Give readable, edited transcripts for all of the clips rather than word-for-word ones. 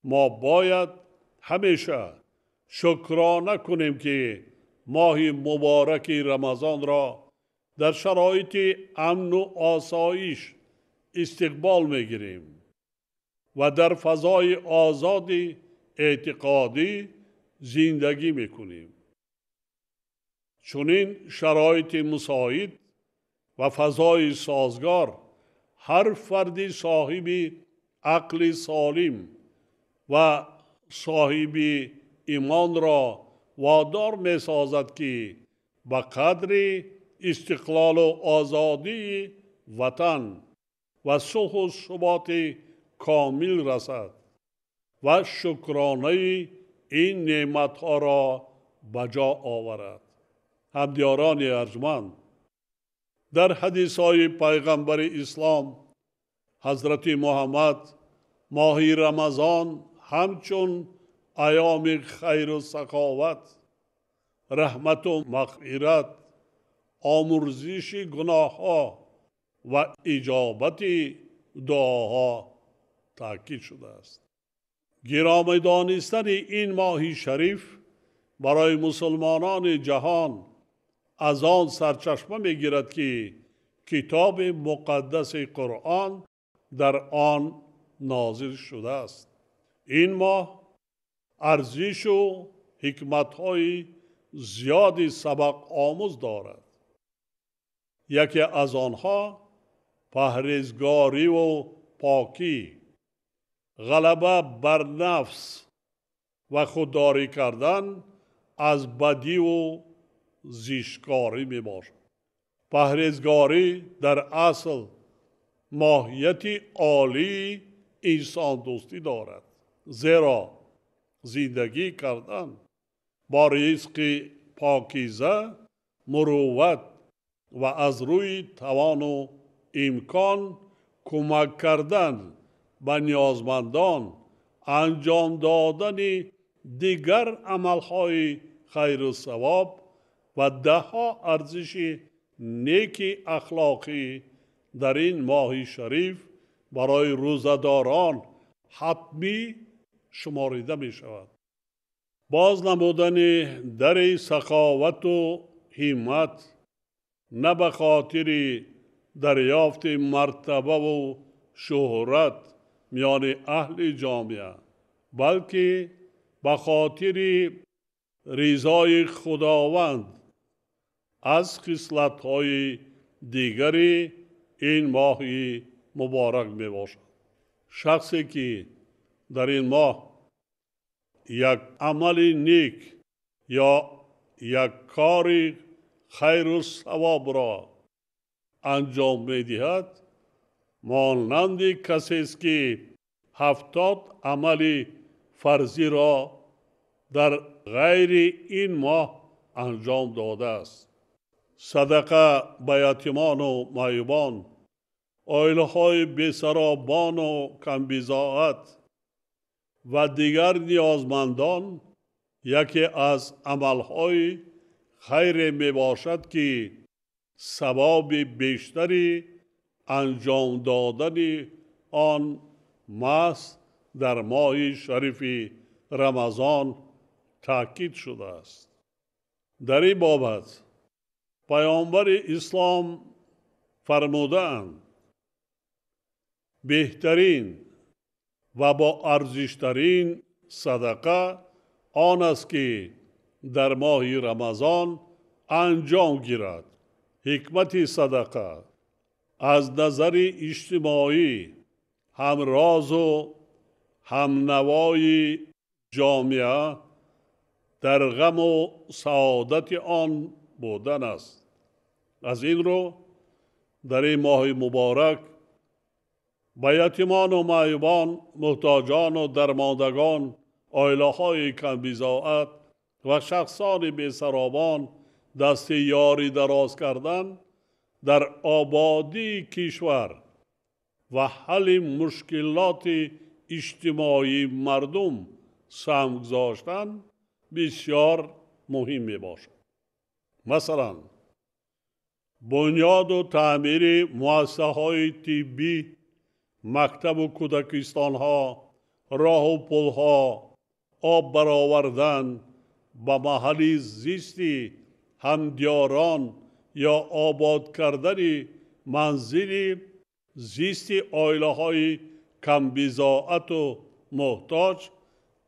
ما باید همیشه شکرانه کنیم که ماه مبارک رمضان را در شرایط امن و آسایش استقبال می‌گیریم و در فضای آزاد اعتقادی زندگی می‌کنیم. چنین شرایط مساعد و فضای سازگار هر فردی صاحب عقل سالم و صاحب ایمان را وادار می سازد که به قدر استقلال و آزادی وطن و صلح و ثبات کامل رسد و شکرانه این نعمتها را بجا آورد. همدیاران ارجمند، در حدیث های پیغمبر اسلام حضرت محمد ماه رمضان همچون ایام خیر و سخاوت، رحمت و مغفرت، آمرزش گناه ها و اجابت دعاها تاکید شده است. گرامی دانستن این ماه شریف برای مسلمانان جهان از آن سرچشمه میگیرد که کتاب مقدس قرآن در آن نازل شده است. این ماه ارزش و حکمت‌های زیادی سبق آموز دارد. یکی از آنها پرهیزگاری و پاکی، غلبه بر نفس و خودداری کردن از بدی و زشتکاری می باشد. پرهیزگاری در اصل ماهیت عالی انسان دوستی دارد، زیرا زندگی کردن با رزق پاکیزه، مروت و از روی توان و امکان کمک کردن به نیازمندان، انجام دادن دیگر عملهای خیر و ثواب و دهها ارزش نیک اخلاقی در این ماه شریف برای روزه‌داران حتمی شماریده می شود. باز نمودن در سخاوت و همت نه به خاطر دریافت مرتبه و شهرت میان اهل جامعه، بلکه به خاطر رضای خداوند از خصلت‌های دیگری این ماه مبارک می باشد. شخصی که در این ماه یک عمل نیک یا یک کار خیر و ثواب را انجام می دهد، مانند کسی است که 70 عمل فرضی را در غیر این ماه انجام داده است. صدقه به یتیمان و معیوبان، عائله‌های بی‌سرابان و کم‌بضاعت و دیگر نیازمندان یکی از عملهای خیر می باشد که ثواب بیشتری انجام دادن آن محض در ماه شریف رمضان تاکید شده است. در این بابت پیامبر اسلام فرمودند بهترین و با ارزشترین صدقه آن است که در ماه رمضان انجام گیرد. حکمت صدقه از نظر اجتماعی همراز و همنوای جامعه در غم و سعادت آن بودن است. از این رو در این ماه مبارک به یتیمان و معیوبان، محتاجان و درماندگان، عائله‌های کم‌بضاعت و شخصان بی‌سرابان دست یاری دراز کردن در آبادی کشور و حل مشکلات اجتماعی مردم سهم گذاشتن بسیار مهم می باشد. مثلا بنیاد و تعمیر مؤسسه‌های طبی، مکتب و کودکستان‌ها راه و پلها آب برآوردن به محلی زیستی همدیاران یا آباد کردن منزلی زیستی آیله های کم بضاعت و محتاج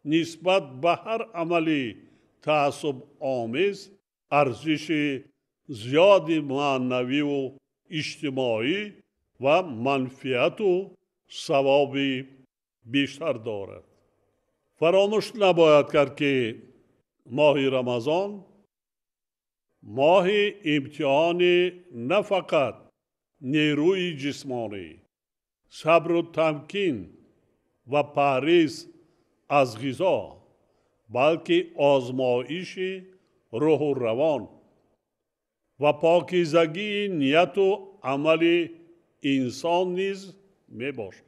نسبت به هر عملی تعصب آمیز ارزش زیاد معنوی و اجتماعی و منفعت و ثواب بیشتر دارد. فراموش نباید کرد که ماه رمضان ماه امتحان نه فقط نیروی جسمانی، صبر و تمکین و پرهیز از غذا، بلکه آزمایش روح و روان و پاکیزگی نیت و عمل انسان نیز می باشد.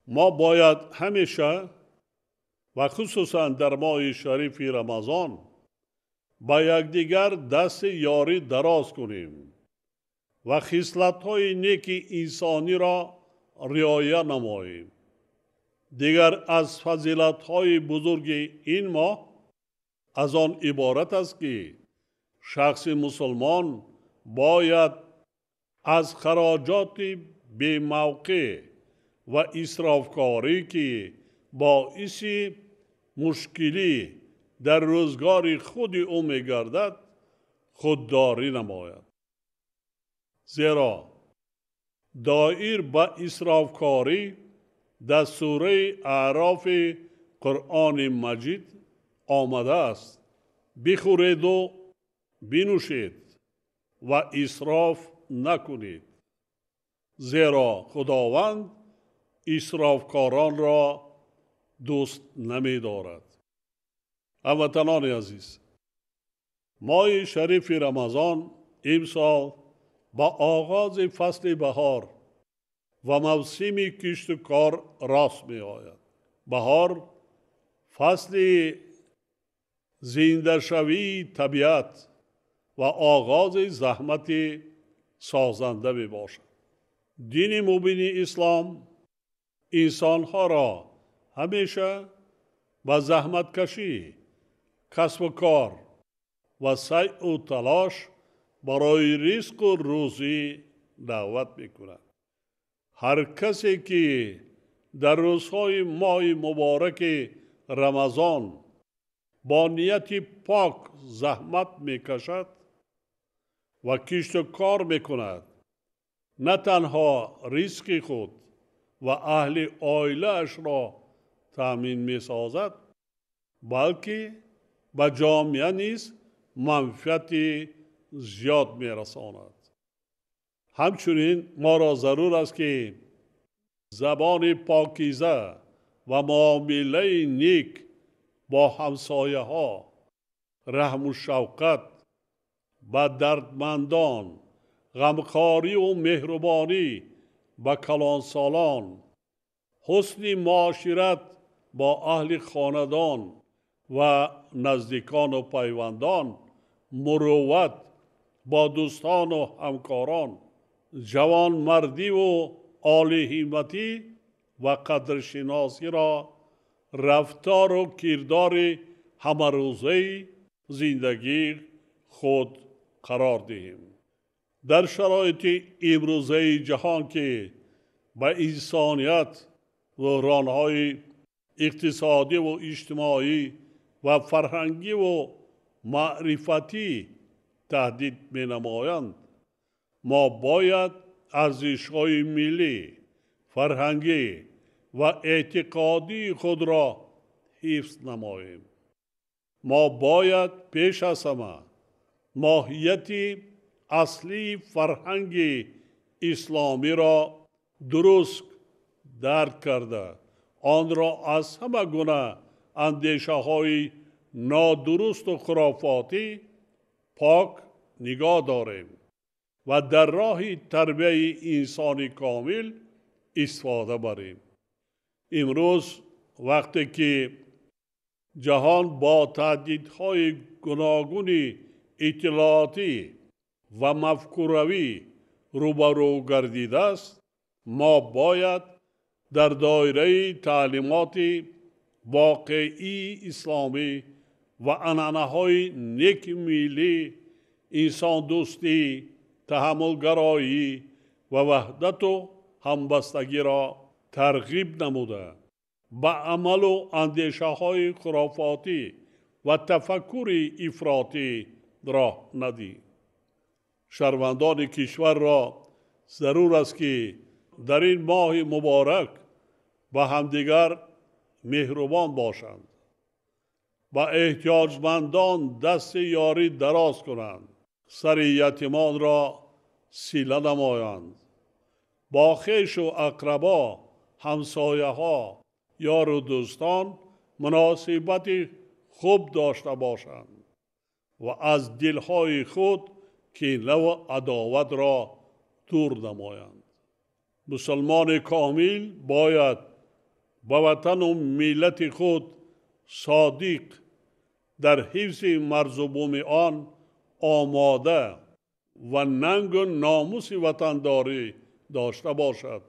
ما باید همیشه و خصوصا در ماه شریف رمضان با یکدیگر دست یاری دراز کنیم و خصلت‌های نیک انسانی را رعایت نماییم. دیگر از فضیلت‌های بزرگ این ماه از آن عبارت است که شخص مسلمان باید از خراجات بی موقع و اسرافکاری که باعث مشکلی در روزگار خود او می‌گردد خودداری نماید. زیرا دایر به اسرافکاری در سوره اعراف قرآن مجید آمده است: بخورید و بنوشید و اسراف نکنید، زیرا خداوند اسرافکاران را دوست نمی دارد. هموطنان عزیز، ماه شریف رمضان امسال با آغاز فصل بهار و موسم کشت و کار راست می آید. بهار فصل زنده شوی طبیعت و آغاز زحمت سازنده می باشد. دین مبین اسلام انسانها را همیشه با زحمت کشی، کسب و کار و سعی و تلاش برای رزق و روزی دعوت می‌کند. هر کسی که در روزهای ماه مبارک رمضان با نیت پاک زحمت می‌کشد و کشت و کار می‌کند، نه تنها رزق خود و اهل عائله‌اش را تامین می‌سازد، بلکه به جامعه نیز منفعت زیاد می‌رساند. همچنین ما را ضرور است که زبان پاکیزه و معامله نیک با همسایه ها، رحم و شفقت به دردمندان، غمخواری و مهربانی به کلانسالان، حسن معاشرت با اهل خاندان و نزدیکان و پیوندان، مروت با دوستان و همکاران، جوان مردی و عالی همتی و قدرشناسی را رفتار و کردار همه روزه زندگی خود قرار دهیم. در شرایط امروزه جهان که به انسانیت بحران‌های اقتصادی و اجتماعی و فرهنگی و معرفتی تهدید می‌نمایند، ما باید ارزش‌های ملی، فرهنگی و اعتقادی خود را حفظ نماییم. ما باید پیش از همه ماهیت اصلی فرهنگ اسلامی را درست درک کرده، آن را از همه گونه اندیشه‌های نادرست و خرافاتی پاک نگاه داریم و در راه تربیت انسانی کامل استفاده بریم. امروز وقتی که جهان با تهدیدهای گوناگون اطلاعاتی و مفکوروی روبرو گردیده است، ما باید در دایره تعلیمات واقعی اسلامی و عنعنه‌های نیک ملی، انسان دوستی، تحملگرایی و وحدت و همبستگی را ترغیب نموده، به عمل و اندیشه های خرافاتی و تفکر افراطی راه ندهید. شهروندان کشور را ضرور است که در این ماه مبارک به همدیگر مهربان باشند و احتیاجمندان دست یاری دراز کنند، سر یتیمان را صله نمایند، با خویش و اقربا، همسایه ها، یار و دوستان مناسبت خوب داشته باشند و از دلهای خود کینه و عداوت را دور نمایند. مسلمان کامل باید به وطن و ملت خود صادق، در حفظ مرز و بوم آن آماده و ننگ و ناموس وطنداری داشته باشد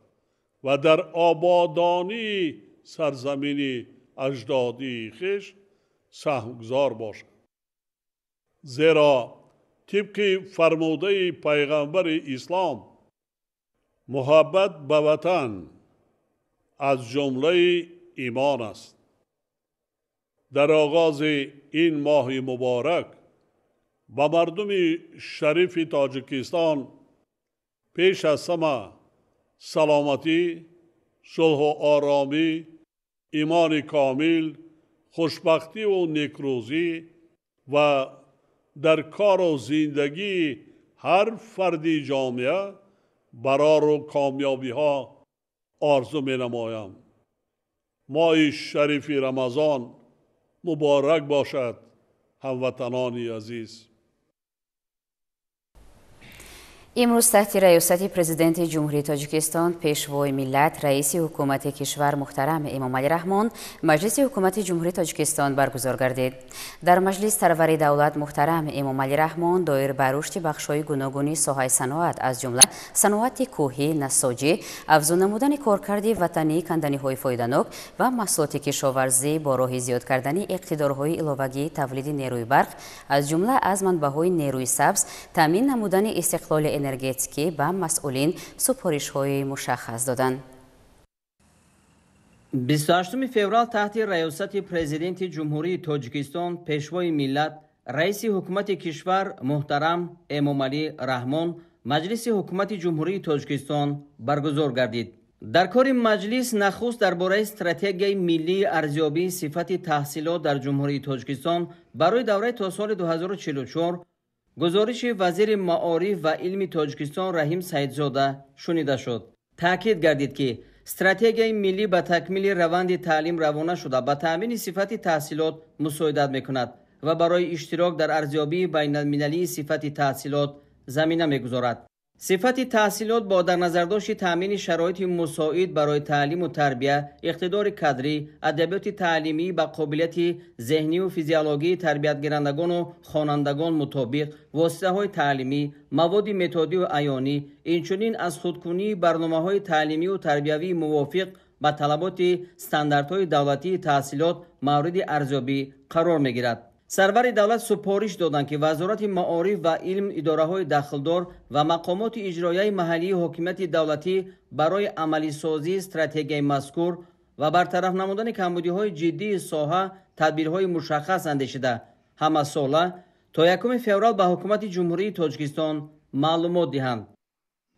و در آبادانی سرزمین اجدادی خویش سهمگزار باشد. زیرا طبق فرموده پیغمبر اسلام، محبت به وطن از جمله ایمان است. در آغاز این ماه مبارک به مردم شریف تاجیکستان پیش از همه سلامتی، صلح و آرامی، ایمان کامل، خوشبختی و نیکروزی و در کار و زندگی هر فردی جامعه برار و کامیابی ها آرزو می نمایم. ماه شریف رمضان مبارک باشد هموطنان عزیز. امروز تحت ریاست پرزیدنت جمهوری تاجیکستان پیشوای ملت رئیس حکومت کشور محترم امام علی رحمان مجلس حکومت جمهوری تاجیکستان برگزار گردید. در مجلس سرور دولت محترم امام علی رحمان دایر بر رشد بخش‌های گوناگون ساحه صنعت از جمله صنعت کوهی، نساجی، افزون نمودن کارکرد وطنی، کندنی‌های فایده‌ناک و محصولات کشاورزی با راه زیاد کردن اقتدارهای الهه‌ای تولید نیروی برق از جمله از منبع‌های نیروی سبز، تامین نمودن استقلال انرژتیکی به مسئولین سپارش‌های مشخص دادند. 28 فوریه تحت ریاست پرزیدنت جمهوری تاجیکستان پیشوای ملت رئیس حکومت کشور محترم امام علی رحمان مجلس حکومت جمهوری تاجیکستان برگزار گردید. در کار مجلس نخست درباره استراتژی ملی ارزیابی صفت تحصیلات در جمهوری تاجیکستان برای دوره تا سال 2044 گزارش وزیر معارف و علم تاجیکستان رحیم سیدزاده شنیده شد. تاکید گردید که استراتژی ملی به تکمیل روند تعلیم روانه شده به تامین صفت تحصیلات مساعدت میکند و برای اشتراک در ارزیابی بین المللی صفت تحصیلات زمینه میگذارد. صفت تحصیلات با در نظر داشت تامین شرایط مساعد برای تعلیم و تربیت، اقتدار کادری، ادبیات تعلیمی با قابلیت ذهنی و فیزیولوژی تربیت گیرندگان و خوانندگان مطابق، واسطه های تعلیمی، مواد متدی و عیانی، اینچنین از خودکنی برنامه‌های تعلیمی و تربیوی موافق با طلبات استانداردهای دولتی تحصیلات مورد ارزیابی قرار می‌گیرد. سرور دولت سپارش دادند که وزارت معارف و علم، اداره‌های داخلدار و مقامات اجرایی محلی حکومت دولتی برای عملی سازی استراتژی مذکور و برطرف نمودن کمبودی‌های جدی ساحه تدبیرهای مشخص اندیشیده همه ساله تا 1 فوریه به حکومت جمهوری تاجیکستان معلومات دهند.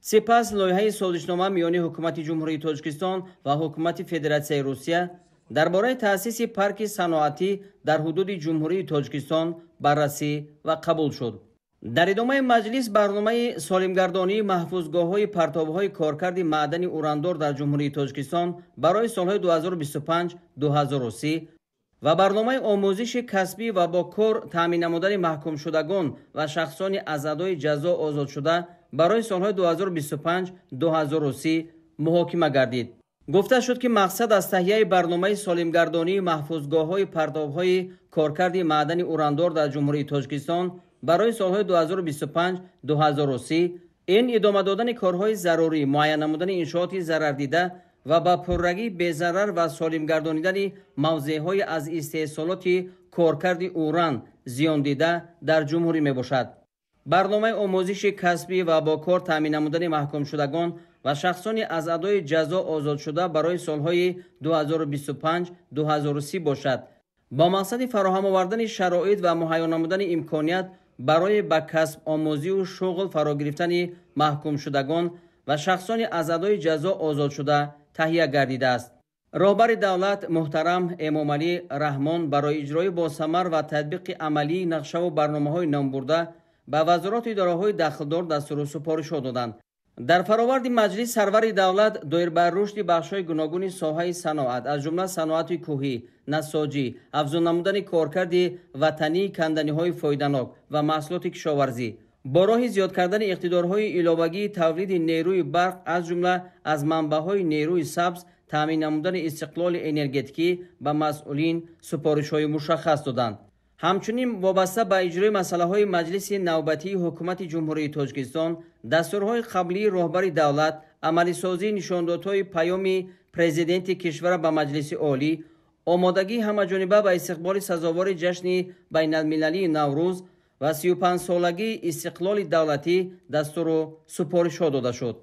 سپس لایحه سازشنامه میان حکومت جمهوری تاجیکستان و حکومت فدراسیون روسیه درباره تأسیس پارک صنعتی در حدود جمهوری تاجیکستان بررسی و قبول شد. در ادامه مجلس برنامه سالمگردانی محفوظگاه‌های پرتاب‌های کارکرد معدنی اوراندار در جمهوری تاجیکستان برای سال‌های 2025-2030 و برنامه آموزش کسبی و با کار تامین نمودن محکوم شدگان و شخصان از ادای جزا آزاد شده برای سال‌های 2025-2030 محاکمه گردید. گفته شد که مقصد از تهیه برنامه سالمگردانی محفوظگاه‌های پرتاب‌های کارکرد معدنی اوراندار در جمهوری تاجیکستان برای سال‌های 2025-2030 این ادامه دادن کارهای ضروری، معین نمودن انشاءات ضرر دیده و با پررگی بی‌ضرر و سالم گردانیدن موضع‌های از استحصالات کارکرد اوران زیان دیده در جمهوری میباشد. برنامه آموزش کسبی و با کار تامین نمودن محکوم شدگان و شخصانی از ادای جزا آزاد شده برای سالهای 2025-2030 باشد با مقصد فراهم آوردن شرایط و مهیا نمودن امکانیت برای به کسب آموزی و شغل فرا گرفتن محکوم شدگان و شخصانی از ادای جزا آزاد شده تهیه گردیده است. رهبر دولت محترم امامعلی رحمان برای اجرای با ثمر و تطبیق عملی نقشه و برنامه‌های نام برده به وزارات و اداره‌های دخلدار دستور سپارش‌ها دادند. در فراورد مجلس سرور دولت دایر بر رشد بخش‌های گوناگون ساحه صنعت از جمله صنعت کوهی، نساجی، افزون نمودن کارکرد وطنی، کندنی‌های فایده‌ناک و محصولات کشاورزی با راه زیاد کردن اقتدارهای علاوه‌ای تولید نیروی برق از جمله از منبع‌های نیروی سبز تامین نمودن استقلال انرژتیکی به مسئولین سپارش‌های مشخص دادند. همچنین وابسته به اجرای مسائل مجلس نوبتی حکومت جمهوری تاجیکستان دستورهای قبلی رهبر دولت عملی سازی نشاندادهای پیام پرزیدنت کشور به مجلس عالی آمادگی همه‌جانبه به استقبال سزاوار جشن بین المللی نوروز و 35 سالگی استقلال دولتی دستور و سپارش داده شد.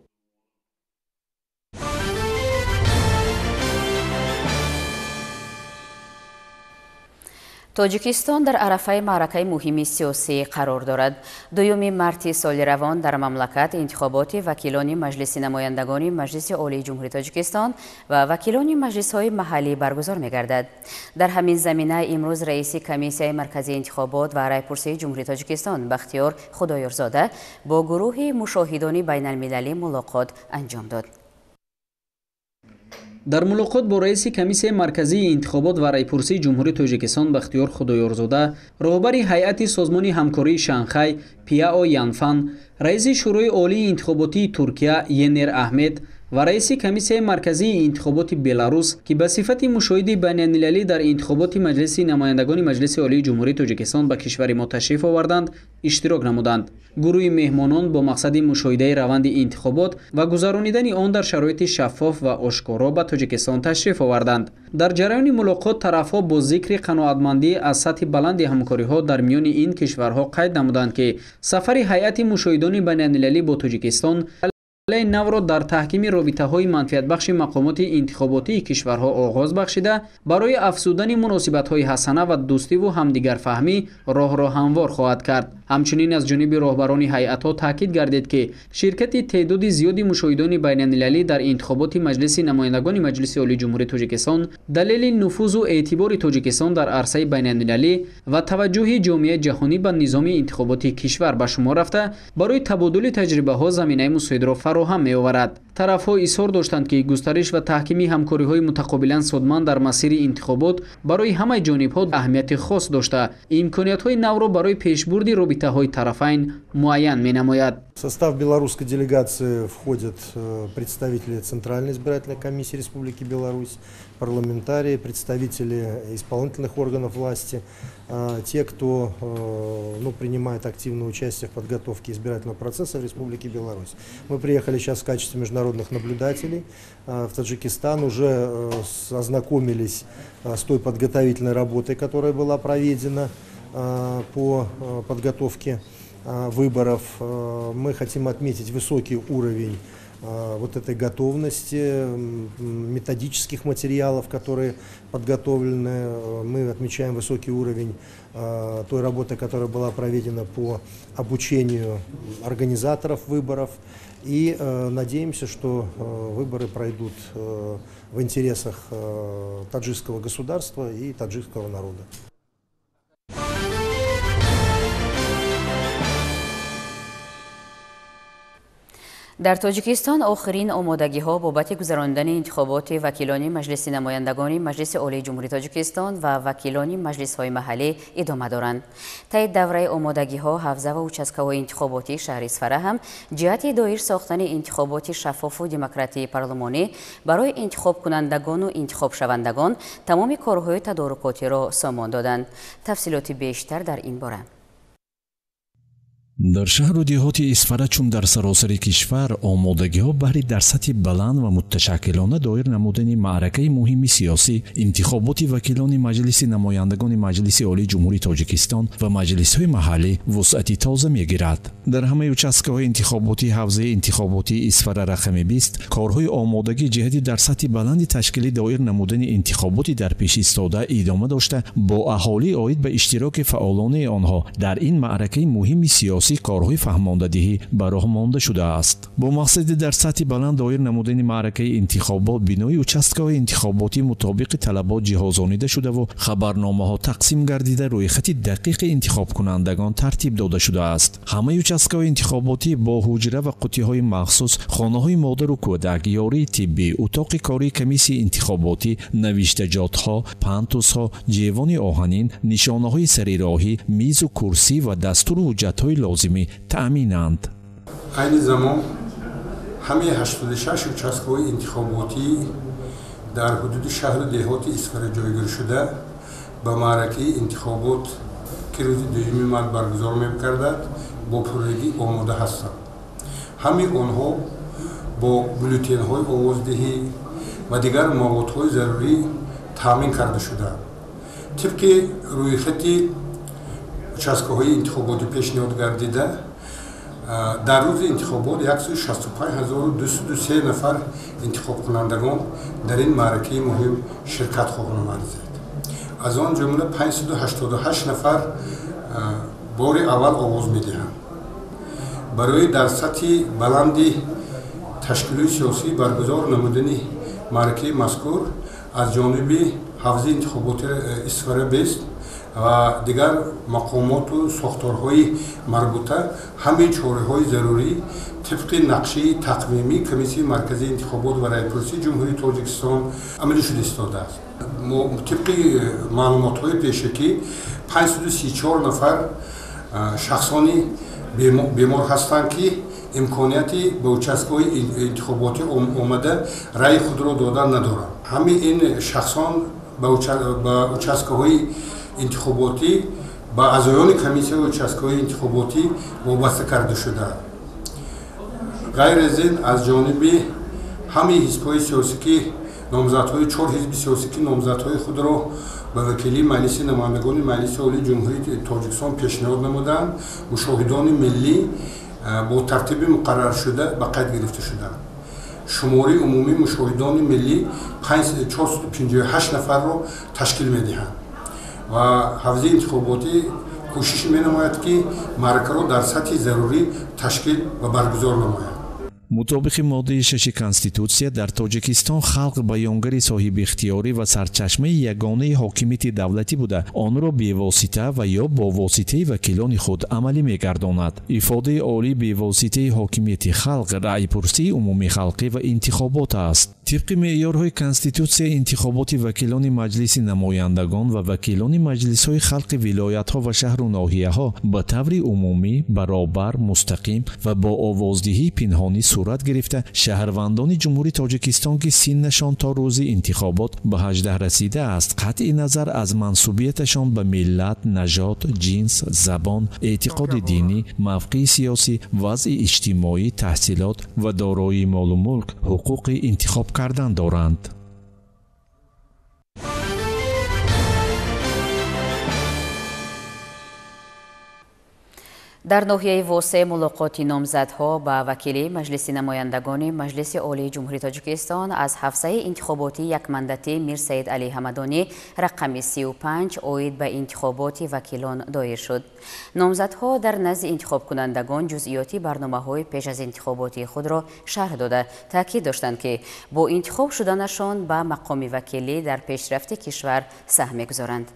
تاجیکستان در عرفه معرکه مهم سیاسی قرار دارد. 2 مارس سال روان در مملکت انتخابات وکیلان مجلس نمایندگان مجلس عالی جمهوری تاجیکستان و وکیلان مجلس‌های محلی برگزار می‌گردد. در همین زمینه امروز رئیس کمیسیون مرکزی انتخابات و رایپرسی جمهوری تاجیکستان بختیار خدایارزاده با گروه مشاهدان بین المللی ملاقات انجام داد. در ملاقات با رئیس کمیسیون مرکزی انتخابات و رایپرسی جمهوری تاجیکستان بختیار خدایارزاده، رهبر هیئت سازمان همکاری شانگهای پیائو یانفان، رئیس شورای عالی انتخاباتی ترکیه ینر احمد و رئیس کمیسیون مرکزی انتخابات بلاروس که به صفت مشاهد بین المللی در انتخابات مجلس نمایندگان مجلس عالی جمهوری تاجیکستان به کشور ما تشریف آوردند اشتراک نمودند. گروه مهمانان با مقصد مشاهده روند انتخابات و گذرانیدن آن در شرایط شفاف و آشکارا به تاجیکستان تشریف آوردند. در جریان ملاقات طرفها با ذکر قناعتمندی از سطح بلند همکاری‌ها در میان این کشورها قید نمودند که سفر هیئت مشاهدان بین المللی با تاجیکستان نو را در تحکیم رابطه‌های منفعت بخش مقامات انتخاباتی کشورها آغاز بخشیده برای افزودن مناسبت‌های حسنه و دوستی و همدیگر فهمی راه را هموار خواهد کرد. همچنین از جانب رهبران هیئت‌ها تاکید گردید که شرکت تعداد زیادی مشاهدان بین المللی در انتخابات مجلس نمایندگان مجلس عالی جمهوری تاجیکستان دلیل نفوذ و اعتبار تاجیکستان در عرصه بین المللی و توجه جامعه جهانی به نظام انتخاباتی کشور به شمار رفته برای تبادل تجربه‌ها زمینه مساعده را فراهم می‌آورد. طرف‌ها اصرار داشتند که گسترش و تحکیم همکاری‌های متقابلا سودمند در مسیر انتخابات برای همه جانب‌ها اهمیت خاص داشته امکانیت‌های نو را برای پیشبرد رابطه‌های طرفین معین می‌نماید. В состав белорусской делегации входят представители Центральной избирательной комиссии Республики Беларусь, парламентарии, представители исполнительных органов власти, те, кто принимает активное участие в подготовке избирательного процесса в Республике Беларусь. Мы приехали сейчас в качестве международных наблюдателей в Таджикистан, уже ознакомились с той подготовительной работой, которая была проведена по подготовке выборов. Мы хотим отметить высокий уровень вот этой готовности, методических материалов, которые подготовлены. Мы отмечаем высокий уровень той работы, которая была проведена по обучению организаторов выборов. И надеемся, что выборы пройдут в интересах таджикского государства и таджикского народа. در تاجیکستان آخرین آمادگی‌ها بابت گذراندن انتخابات وکیلان مجلس نمایندگان مجلس عالی جمهوری تاجیکستان و وکیلان مجلس‌های محلی ادامه دارند. طی دوره آمادگی‌ها حوزه و участковой انتخاباتی شهر اصفهان هم جهت دایر ساختن انتخابات شفاف و دموکراتی پارلمانی برای انتخاب کنندگان و انتخاب شوندگان تمام کارهای تدارکاتی را سامان دادند. تفصیلات بیشتر در این باره. дар шаҳру деҳоти исфара чун дар саросари кишвар омодагиҳо баҳри дар сатҳи баланд ва муташаккилона доир намудани маъракаи муҳими сиёсӣ, интихоботи вакилони маҷлиси намояндагони Маҷлиси Олии Ҷумҳурии Тоҷикистон ва маҷлисҳои маҳаллӣ вусъати тоза мегирад. дар ҳамаи участкаҳои интихоботии ҳавзаи интихоботии исфара рақами 20 корҳои омодагии ҷиҳати дар сатҳи баланди ташкилӣ доир намудани интихоботи дар пеш истода идома дошта, бо аҳолӣ оид ба иштироки фаъолонаи онҳо дар ин маъракаи муҳими сиёсӣ корҳои фаҳмондадиҳӣ ба роҳ монда шудааст. бо мақсади дар сатҳи баланд доир намудани маъракаи интихобот бинои участкаҳои интихоботӣ мутобиқи талабот ҷиҳозонида шудаву хабарномаҳо тақсим гардида рӯйхати дақиқи интихобкунандагон тартиб дода шудааст. ҳамаи участкаҳои интихоботӣ бо ҳуҷра ва қуттиҳои махсус, хонаҳои модару кӯдак, ёрии тиббӣ, утоқи кории комиссияи интихоботӣ, навиштаҷотҳо, пантусҳо, ҷевони оҳанин, нишонаҳои сарироҳӣ, мизу курсӣ ва дастуру ҳуҷҷатҳои лозимӣ таъминанд. айни замон ҳамаи 86 участкаҳои интихоботӣ дар ҳудуди шаҳру деҳоти исфара ҷойгир шуда ба маъракаи интихобот ки рӯзи 2 март баргузор мегардад бо пуррагӣ омода ҳастанд. ҳамаи онҳо бо бюллетенҳои овоздиҳӣ ва дигар маводҳои зарурӣ таъмин карда шудаанд. тибқи рӯйхати участкаҳои интихоботӣ пешниҳод гардида, дар рӯзи интихобот 165203 нафар интихобкунандагон дар ин маъракаи муҳим ширкат хоҳанд варзид. аз он ҷумла 588 нафар бори аввал овоз медиҳанд. барои дар сатҳи баланди ташкилои сиёсӣ баргузор намудани маъракаи мазкур аз ҷониби ҳавзаи интихоботи исфара 20 ва дигар мақомоту сохторҳои марбута ҳамаи чораҳои зарурӣ тибқи нақшаи тақвимии Комиссияи марказии интихобот ва райпурсии Ҷумҳурии Тоҷикистон амалӣ шуда истодааст. тибқи маълумотҳои пешакӣ 534 нафар шахсони бемор ҳастанд, ки имконияти ба участкаҳои интихоботӣ омада раи худро додан надоранд. ҳамаи ин шахсон ба участкаҳои интихоботӣ ба аъзоёни комиссияи участкаҳои интихоботӣ вобаста карда шудаанд. ғайр аз ин аз ҷониби ҳамаи ҳизбҳои сиёсӣ ки номзадҳои 4 ҳизби сиёсӣ ки номзадҳои худро ба вакилии Маҷлиси намояндагони Маҷлиси Олии Ҷумҳурии Тоҷикистон пешниҳод намуданд, мушоҳидони миллӣ бо тартиби муқарраршуда ба қайд гирифта шуданд. шумораи умумии мушоҳидони миллӣ 458 нафарро ташкил медиҳанд ва ҳавзаи интихоботӣ кӯшиш менамояд ки маъракаро дар сатҳи зарурӣ ташкил ва баргузор намояд. мутобиқи моддаи 6 Конститутсия, дар Тоҷикистон халқ баёнгари соҳибихтиёрӣ ва сарчашмаи ягонаи ҳокимияти давлатӣ буда, онро бевосита ва ё бо воситаи вакилони худ амалӣ мегардонад. ифодаи олӣ бевоситаи ҳокимияти халқ, раъйпурсии умумии халқӣ ва интихобот аст. тибқи меъёрҳои Конститутсия, интихоботи вакилони Маҷлиси намояндагон ва вакилони маҷлисҳои халқи вилоятҳо ва шаҳру ноҳияҳо ба таври умумӣ, баробар, мустақим ва бо овоздиҳии пинҳонӣ сурат гирифта, шаҳрвандони Ҷумҳурии Тоҷикистон ки синнашон то рӯзи интихобот ба 18 расидааст, қатъи назар аз мансубияташон ба миллат, нажод, ҷинс, забон, эътиқоди динӣ, мавқеи сиёсӣ, вазъи иҷтимоӣ, таҳсилот ва дороии молу мулк ҳуқуқи интихоб кардан доранд. дар ноҳияи восеъ мулоқоти номзадҳо ба вакилии Маҷлиси намояндагони Маҷлиси Олии Ҷумҳурии Тоҷикистон аз ҳафзаи интихоботи якмандатӣ Мир Саид Алӣ Ҳамадонӣ рақами 35 оид ба интихоботи вакилон доир шуд. номзадҳо дар назди интихобкунандагон ҷузъиёти барномаҳои пеш аз интихоботи худро шарҳ дода, таъкид доштанд, ки бо интихоб шуданашон ба мақоми вакилӣ дар пешрафти кишвар саҳм мегузоранд.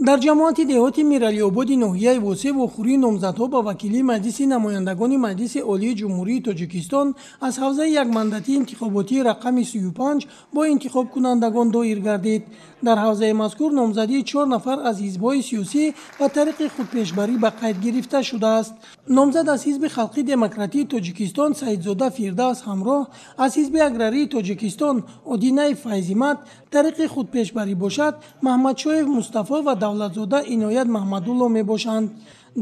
дар ҷамоати деҳоти миралиободи ноҳияи восеъ вохӯрии номзадҳо ба вакилии Маҷлиси намояндагони Маҷлиси Олии Ҷумҳурии Тоҷикистон аз ҳавзаи якмандатии интихоботии рақами 35 бо интихобкунандагон доир гардид. дар ҳавзаи мазкур номзадии 4 нафар аз ҳизбҳои сиёсӣ ба тариқи худпешбарӣ ба қайд гирифта шудааст. номзад аз ҳизби халқии демократии Тоҷикистон Саидзода Фирдавс ҳамроҳ, аз ҳизби аграрии Тоҷикистон Одинаи Файзимат тариқи худпешбарӣ бошад, Маҳмадшоев Мустафо ва Давлатзода Иноят Маҳмадулло мебошанд.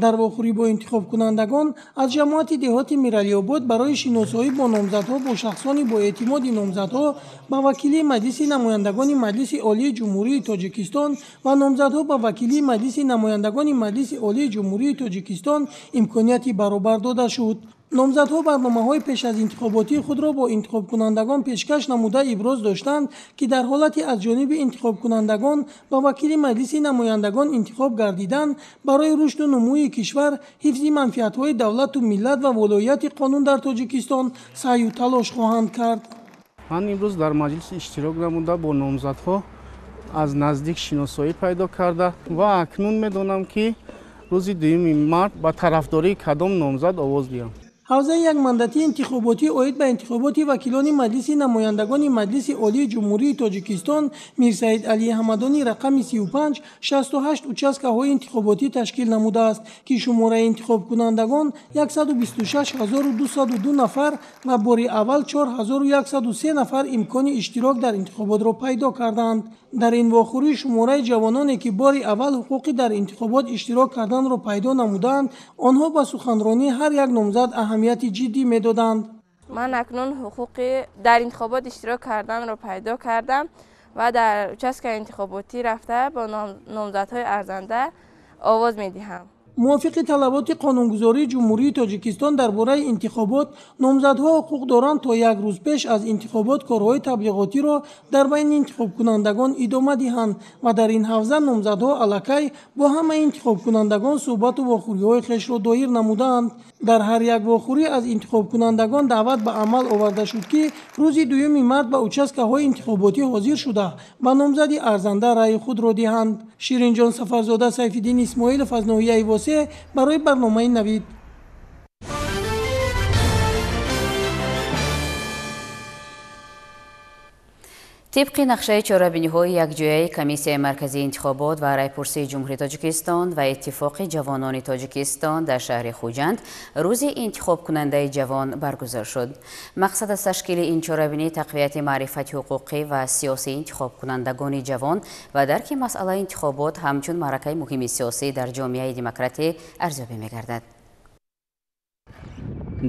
дар вохӯрӣ бо интихобкунандагон аз ҷамоати деҳоти миралиобод барои шиносоӣ бо номзадҳо бо шахсони боэътимоди номзадҳо ба вакилии маҷлиси намояндагони маҷлиси олии ҷумҳурии тоҷикистон ва номзадҳо ба вакилии маҷлиси намояндагони маҷлиси олии ҷумҳурии тоҷикистон имконияти баробар дода шуд. номзадҳо барномаҳои пеш аз интихоботии худро бо интихобкунандагон пешкаш намуда иброз доштанд, ки дар ҳолати аз ҷониби интихобкунандагон ба вакили маҷлиси намояндагон интихоб гардидан барои рушду нумӯи кишвар, ҳифзи манфиатҳои давлату миллат ва волоияти қонун дар тоҷикистон саъю талош хоҳанд кард. ман имрӯз дар маҷлис иштирок намуда бо номзадҳо аз наздик шиносоӣ пайдо карда ва акнун медонам ки рӯзи 2 март ба тарафдории кадом номзад овоз диҳам. ҳавзаи як мандатии интихоботӣ оид ба интихоботи вакилони маҷлиси намояндагони маҷлиси олии ҷумҳурии тоҷикистон Мирсаид Алии Ҳамадонӣ рақами 35 68 участкаҳои интихоботӣ ташкил намудааст, ки шумораи интихобкунандагон 126202 нафар ва бори аввал 4103 нафар имкони иштирок дар интихоботро пайдо карданд. дар ин вохӯрӣ шумораи ҷавононе ки бори аввал ҳуқуқи дар интихобот иштирок карданро пайдо намуданд, онҳо ба суханронии ҳар як номзад аҳамияти ҷиддӣ медоданд. ман акнун ҳуқуқи дар интихобот иштирок карданро пайдо кардам ва дар участкаи интихоботӣ рафта бо номзадҳои арзанда овоз медиҳам. мувофиқи талаботи қонунгузории ҷумҳурии тоҷикистон дар бораи интихобот, номзадҳо ҳуқуқ доранд то як рӯз пеш аз интихобот корҳои таблиғотиро дар байни интихобкунандагон идома диҳанд ва дар ин ҳавза номзадҳо аллакай бо ҳамаи интихобкунандагон суҳбату вохӯриҳои хешро доир намуданд. дар ҳар як вохӯрӣ аз интихобкунандагон даъват ба амал оварда шуд, ки рӯзи 2 март ба участкаҳои интихоботӣ ҳозир шуда ба номзади арзанда раъи худро диҳанд. ширинҷон Сафарзода, Сайфиддин Исмоилов аз ноҳияи Восеъ барои барномаи Навид. طبق نقشه چاره‌بینی‌های یکجایی کمیسیای مرکزی انتخابات و رایپرسی جمهوری تاجیکستان و اتفاق جوانان تاجیکستان در شهر خوجند روز انتخاب کننده جوان برگزار شد. مقصد از تشکیل این چاره‌بینی تقویت معرفت حقوقی و سیاسی انتخاب کنندگان جوان و درک مسئله انتخابات همچون معرکه مهم سیاسی در جامعه دموکراتی ارزیابی می‌گردد.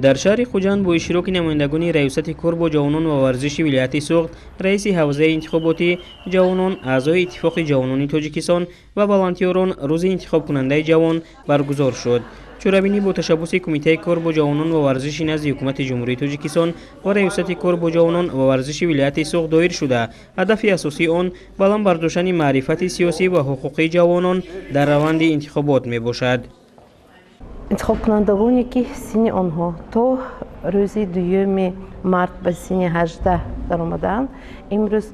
در شهر خوجند با اشتراک نمایندگان ریاست کار با جوانان و ورزش ولایت سوخت، رئیس حوزه انتخاباتی جوانان، اعضای اتفاق جوانان تاجیکستان و والنتیران روز انتخاب کننده جوان برگزار شد. چاره‌بینی با تشبث کمیته کار با جوانان و ورزش نزد حکومت جمهوری تاجیکستان و ریاست کار با جوانان و ورزش ولایت سوخت دایر شده. هدف اساسی آن بلند برداشتن معرفت سیاسی و حقوقی جوانان در روند انتخابات میباشد. انتخاب کنندگانی که سن آنها تا روز 2 مارت به سن 18 در آمدند امروز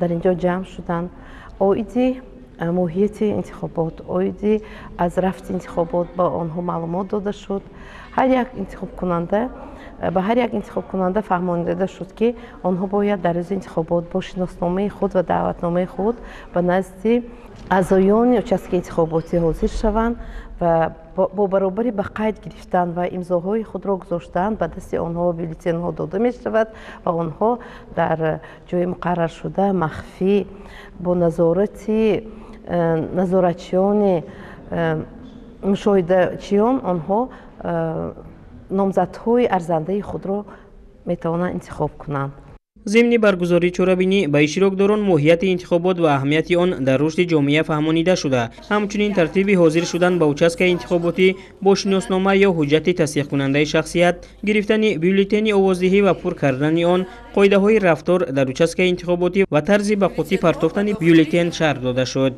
در اینجا جمع شدند. اویدی ماهیت انتخابات، اویدی از رفت انتخابات با آنها معلومات داده شد. هر یک انتخاب کننده به هر یک انتخاب کننده فهمانده شد که آنها باید در روز انتخابات با شناسنامه خود و دعوتنامه خود به نزد اعضایان участок انتخاباتی حاضر شوند و با برابری به قید گرفتن و امضاهای خود را گذاشتن به دست آنها بولتن ها داده می شود و آنها در جای مقرر شده مخفی با نظارتچیان مشاهده‌چیان آنها نامزدهای ارزنده خود را می توانند انتخاب کنند. ضمن برگزاری چاره‌بینی به اشتراکداران ماهیت انتخابات و اهمیت آن در رشد جامعه فهمانیده شده. همچنین ترتیب حاضر شدن به участок انتخاباتی با شناسنامه یا حجت تصدیق کننده شخصیت، گرفتن بولتن آوازدهی و پر کردن آن، قاعده‌های رفتار در участок انتخاباتی و طرز به قوطی پرتافتن بولتن شرح داده شد.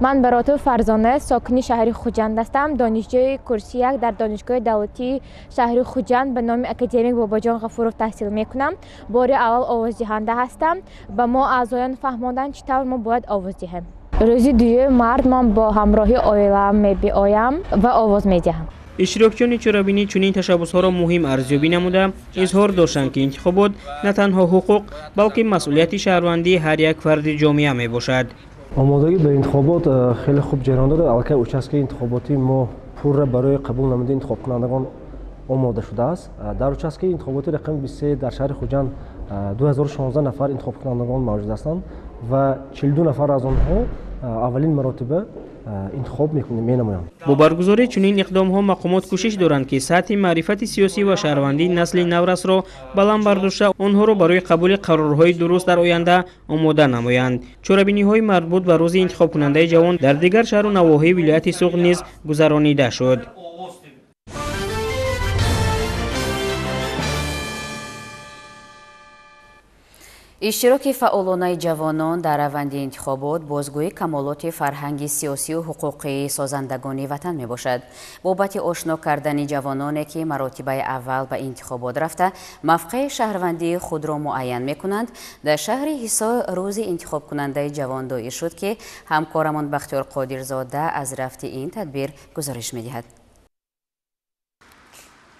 من براتو فرزانه ساکن شهر خوجند هستم. دانشجوی کورس 1 در دانشگاه دولتی شهر خوجند به نام اکادمیک باباجان غفورов تحصیل میکنم. بار اول آوازدهنده هستم. به ما اعضایان فهماندن چطور ما باید آواز دهیم. روز 2 مارت من با همراهی عائله‌ام میآیم و آواز میدهم. اشتراکچیان چاره‌بینی چنین تشبس‌ها را مهم ارزیابی نموده اظهار داشتند که انتخابات نه تنها حقوق بلکه مسئولیت شهروندی هر یک فرد جامعه میباشد. آمادگی به انتخابات خیلی خوب جریان داره. البته участок انتخاباتی ما پور برای قبول نماینده انتخاب کنندگان آماده شده است. در участок انتخاباتی رقم 23 در شهر خوجند 2016 نفر انتخاب کنندگان موجود هستند و 42 نفر از آنها اولین مراتبه انتخاب میکنیم مینمایند. با برگزاری چنین اقدام‌ها مقامات کوشش دارند که سطح معرفت سیاسی و شهروندی نسل نورس را بلند برداشته آنها را برای قبول قرارهای درست در آینده آماده نمایند. چاره‌بینی‌های مربوط به روز انتخاب کننده جوان در دیگر شهر و نواحی ولایت سوغد نیز گذرانیده شد. иштироки фаъолонаи ҷавонон дар раванди интихобот бозгӯи камолоти фарҳанги сиёсию ҳуқуқии созандагони ватан мебошад. бобати ошно кардани ҷавононе ки маротибаи аввал ба интихобот рафта мавқеи шаҳрвандии худро муайян мекунанд, дар шаҳри ҳисор рӯзи интихобкунандаи ҷавон доир шуд ки ҳамкорамон Бахтиёр Қодирзода аз рафти ин тадбир гузориш медиҳад.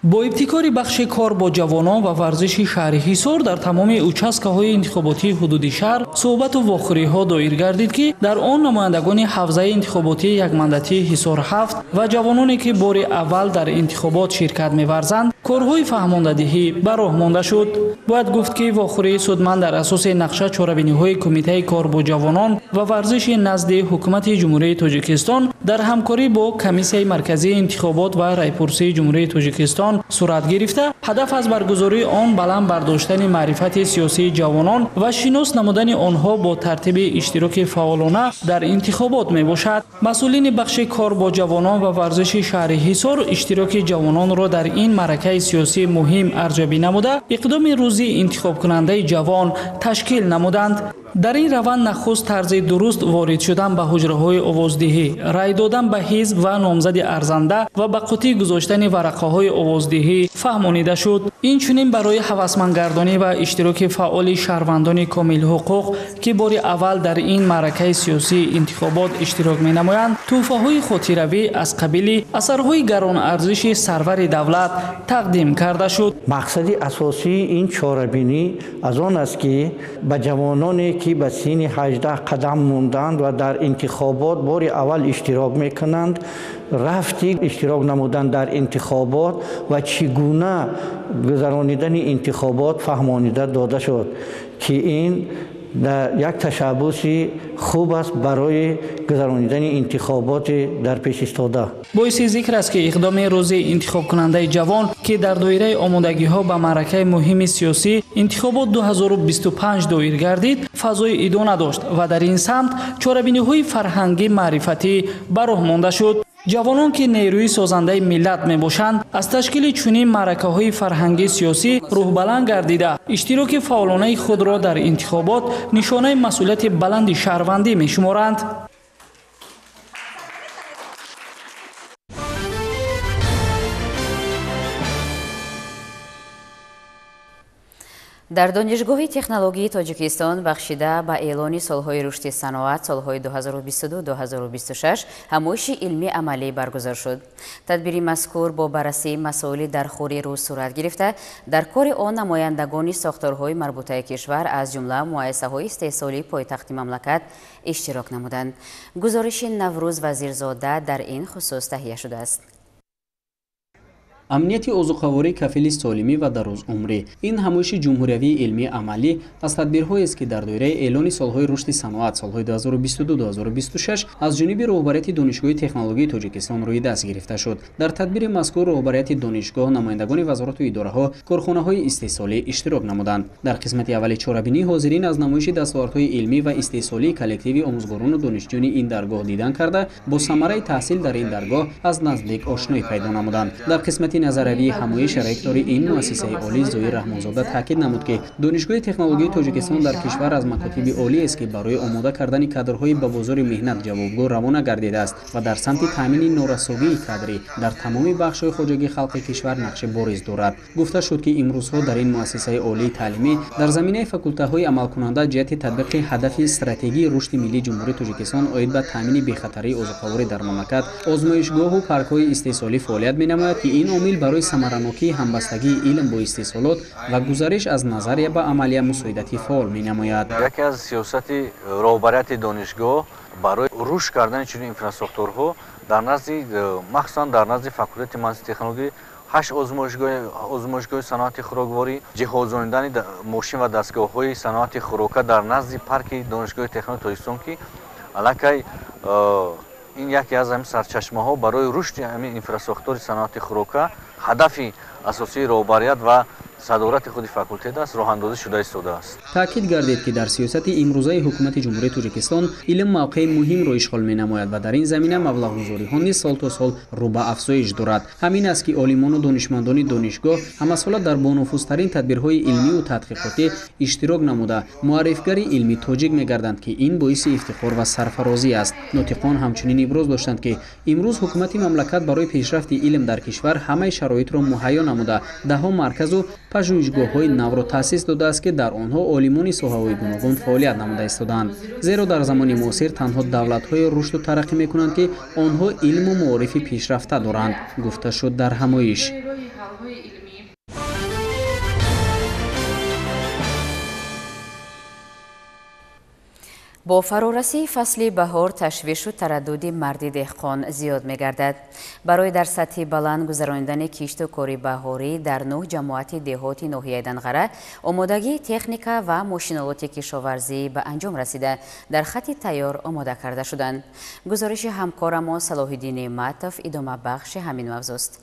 با ابتکار بخش کار با جوانان و ورزش شهر حصار در تمام участкаҳои انتخاباتی حدود شهر صحبت و واخوری‌ها دایر گردید که در آن نمایندگان حوزه انتخاباتی یک مندتی حصار 7 و جوانانی که بار اول در انتخابات شرکت می‌ورزند کارهای فهماندهی به راه مانده شد. باید گفت که واخوری سودمند در اساس نقشه چاره‌بینی‌های کمیته کار با جوانان و ورزش نزد حکومت جمهوری تاجیکستان در همکاری با کمیسیه مرکزی انتخابات و رایپرسی جمهوری تاجیکستان صورت گرفته. هدف از برگزاری آن بلند برداشتن معرفت سیاسی جوانان و شناس نمودن آنها با ترتیب اشتراک فعالانه در انتخابات می باشد. مسئولین بخش کار با جوانان و ورزش شهر حصار اشتراک جوانان را در این معرکه سیاسی مهم ارزیابی نموده اقدام روزی انتخاب کننده جوان تشکیل نمودند. در این روند نخست طرز درست وارد شدن به حجره‌های آوازدهی، رای دادن به حزب و نامزد ارزنده و به قوطی گذاشتن ورقه‌های آوازدهی فهمانیده شد. این چنین برای هوسمندگردانی و اشتراک فعال شهروندان کامل حقوق که بار اول در این معرکه سیاسی انتخابات اشتراک می‌نمایند، تحفه‌های خاطره‌ای از قبیل اثرهای گران ارزش سرور دولت تقدیم کرده شد. مقصد اساسی این چاره‌بینی از آن است که به جوانانی که به سن 18 قدم موندند و در انتخابات بار اول اشتراک میکنند رفتی اشتراک نمودن در انتخابات و چگونه گذرانیدن انتخابات فهمانیده داده شد که این یک تشبوس خوب است برای گذرانیدن انتخابات در پیش استاده. باعث ذکر است که اقدام روز انتخاب کننده جوان که در دایره آمادگی ها به معرکه مهم سیاسی انتخابات 2025 دایر گردید فضای ادامه داشت و در این سمت چاره‌بینی های فرهنگی معرفتی به راه مانده شد. جوانان که نیروی سازنده ملت می باشند از تشکیل چنین معرکه های فرهنگی سیاسی روح بلند گردیده اشتراک فعالانه خود را در انتخابات نشانه مسئولیت بلند شهروندی می شمارند. дар донишгоҳи технологии тоҷикистон бахшида ба эълони солҳои рушди саноат солҳои 2022-2026 ҳамоиши илмӣ амалӣ баргузор шуд. тадбири мазкур бо баррасии масоили дар хури рӯз сурат гирифта дар кори он намояндагони сохторҳои марбутаи кишвар аз ҷумла муассисаҳои истеҳсолии пойтахти мамлакат иштирок намуданд. гузориши Наврӯз Вазирзода дар ин хусус таҳия шудааст. амнияти озуқаворӣ кафили солимӣ ва дарозумрӣ ин ҳамоиши ҷумҳуриявии илмии амалӣ аз тадбирҳоест ки дар доираи эълони солҳои рушди саноат солҳои 2022-2026 аз ҷониби роҳбарияти донишгоҳи технологии тоҷикистон рӯи даст гирифта шуд. дар тадбири мазкур роҳбарияти донишгоҳ намояндагони вазорату идораҳо корхонаҳои истеҳсолӣ иштирок намуданд. дар қисмати аввали чорабинӣ ҳозирин аз намоиши дастовардҳои илмӣ ва истеҳсолии коллективи омӯзгорону донишҷӯёни ин даргоҳ дидан карда бо самараи таҳсил дар ин даргоҳ аз наздик ошноӣ пайдо намуданд. дар қисмати назаравии ҳамоиш ректори ин муассисаи олӣ Зоир Раҳмонзода таъкид намуд ки донишгоҳи технологии тоҷикистон дар кишвар аз макотиби олиест ки барои омода кардани кадрҳои ба бозори меҳнат ҷавобгӯ равона гардидааст ва дар самти таъмини норасогии кадрӣ дар тамоми бахшҳои хоҷагии халқи кишвар нақши бориз дорад. гуфта шуд ки имрӯзҳо дар ин муассисаи олии таълимӣ дар заминаи факултаҳои амалкунанда ҷиҳати татбиқи ҳадафи стратегии рушди миллии ҷумҳурии тоҷикистон оид ба таъмини бехатарии озуқаворӣ дар мамлакат озмоишгоҳу паркҳои истеҳсолӣ фаъолият менамояд ки ин омил барои самаранокии ҳамбастагии илм бо истеҳсолот ва гузариш аз назария ба амалия мусоидати фаъол менамояд. яке аз сиёсати роҳбарияти донишгоҳ барои рушд кардани чунин инфраструктураҳо дар назди махсусан дар назди факултати муҳандисии технологӣ 8 озмоишгоҳи саноати хӯрокворӣ, ҷиҳозонидани мошин ва дастгоҳҳои саноати хӯрока дар назди парки донишгоҳи технологии тоҷикистон ки аллакай ин яке аз ҳамин сарчашмаҳо барои рушди ҳамин инфраструктури саноати хӯрока ҳадафи асосии роҳбарият ва садорати худи факултет аст, роҳандозӣ шуда истодааст. таъкид гардид ки дар сиёсати имрӯзаи ҳукумати ҷумҳурии Тоҷикистон илм мавқеи муҳимро ишғол менамояд ва дар ин замина маблағгузориҳо низ сол то сол рӯ ба афзоиш дорад. ҳамин аст ки олимону донишмандони донишгоҳ ҳамасола дар бонуфузтарин тадбирҳои илмиву тадқиқотӣ иштирок намуда муаррифгари илми тоҷик мегарданд ки ин боиси ифтихор ва сарфарозӣ аст. нутиқон ҳамчунин иброз доштанд ки имрӯз ҳукумати мамлакат барои пешрафти илм дар кишвар ҳамаи шароитро муҳайё намуда даҳо марказу пажӯҳишгоҳҳои навро таъсис додааст ки дар онҳо олимони соҳаҳои гуногун фаъолият намуда истодаанд. зеро дар замони муосир танҳо давлатҳое рушду тараққӣ мекунанд ки онҳо илму маорифи пешрафта доранд, гуфта шуд дар ҳамоиш. бо фарорасии фасли баҳор ташвишу тараддуди марди деҳқон зиёд мегардад. барои дар сатҳи баланд гузарондани кишту кори баҳорӣ дар 9 ҷамоати деҳоти ноҳияи Данғара омодагии техника ва мошиналоти кишоварзӣ ба анҷом расида дар хати тайёр омода карда шуданд. гузориши ҳамкорамон Салоҳиддин Матов идомабахши ҳамин мавзӯст.